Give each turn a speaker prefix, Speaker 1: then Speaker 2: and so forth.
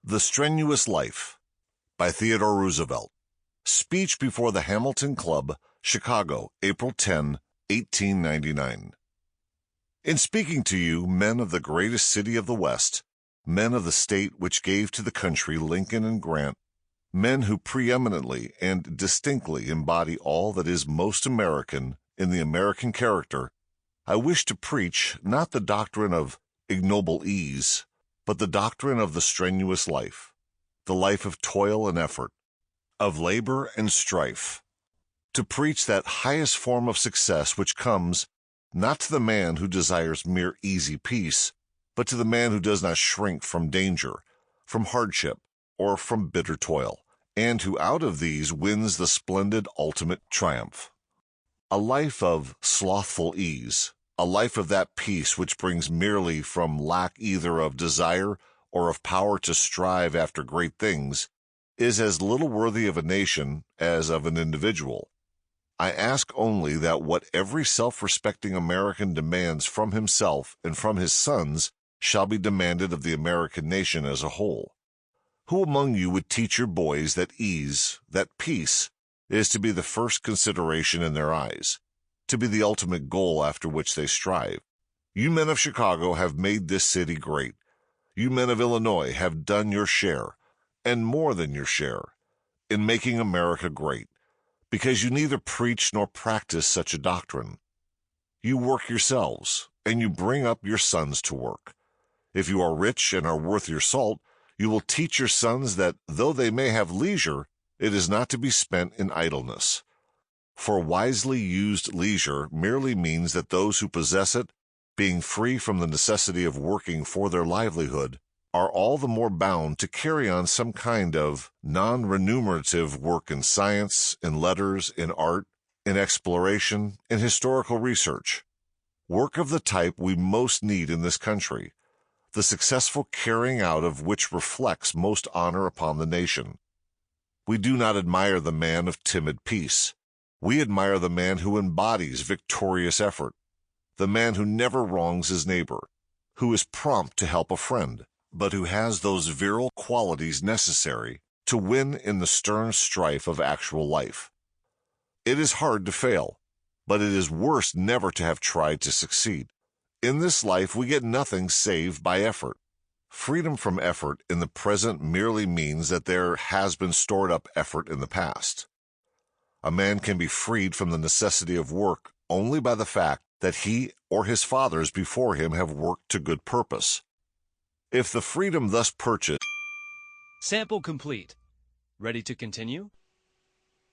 Speaker 1: The Strenuous Life by Theodore Roosevelt. Speech before the Hamilton Club, Chicago, April 10, 1899. In speaking to you, men of the greatest city of the West, men of the state which gave to the country Lincoln and Grant, men who preeminently and distinctly embody all that is most American in the American character, I wish to preach not the doctrine of ignoble ease, but the doctrine of the strenuous life, the life of toil and effort, of labor and strife, to preach that highest form of success which comes not to the man who desires mere easy peace, but to the man who does not shrink from danger, from hardship, or from bitter toil, and who out of these wins the splendid ultimate triumph. A life of slothful ease, a life of that peace which brings merely from lack either of desire or of power to strive after great things, is as little worthy of a nation as of an individual. I ask only that what every self-respecting American demands from himself and from his sons shall be demanded of the American nation as a whole. Who among you would teach your boys that ease, that peace, is to be the first consideration in their eyes, to be the ultimate goal after which they strive? You men of Chicago have made this city great. You men of Illinois have done your share, and more than your share, in making America great, because you neither preach nor practice such a doctrine. You work yourselves, and you bring up your sons to work. If you are rich and are worth your salt, you will teach your sons that though they may have leisure, it is not to be spent in idleness. For wisely used leisure merely means that those who possess it, being free from the necessity of working for their livelihood, are all the more bound to carry on some kind of non-remunerative work in science, in letters, in art, in exploration, in historical research, work of the type we most need in this country, the successful carrying out of which reflects most honor upon the nation. We do not admire the man of timid peace. We admire the man who embodies victorious effort, the man who never wrongs his neighbor, who is prompt to help a friend, but who has those virile qualities necessary to win in the stern strife of actual life. It is hard to fail, but it is worse never to have tried to succeed. In this life we get nothing save by effort. Freedom from effort in the present merely means that there has been stored up effort in the past. A man can be freed from the necessity of work only by the fact that he or his fathers before him have worked to good purpose. If the freedom thus purchased...
Speaker 2: Sample complete. Ready to continue?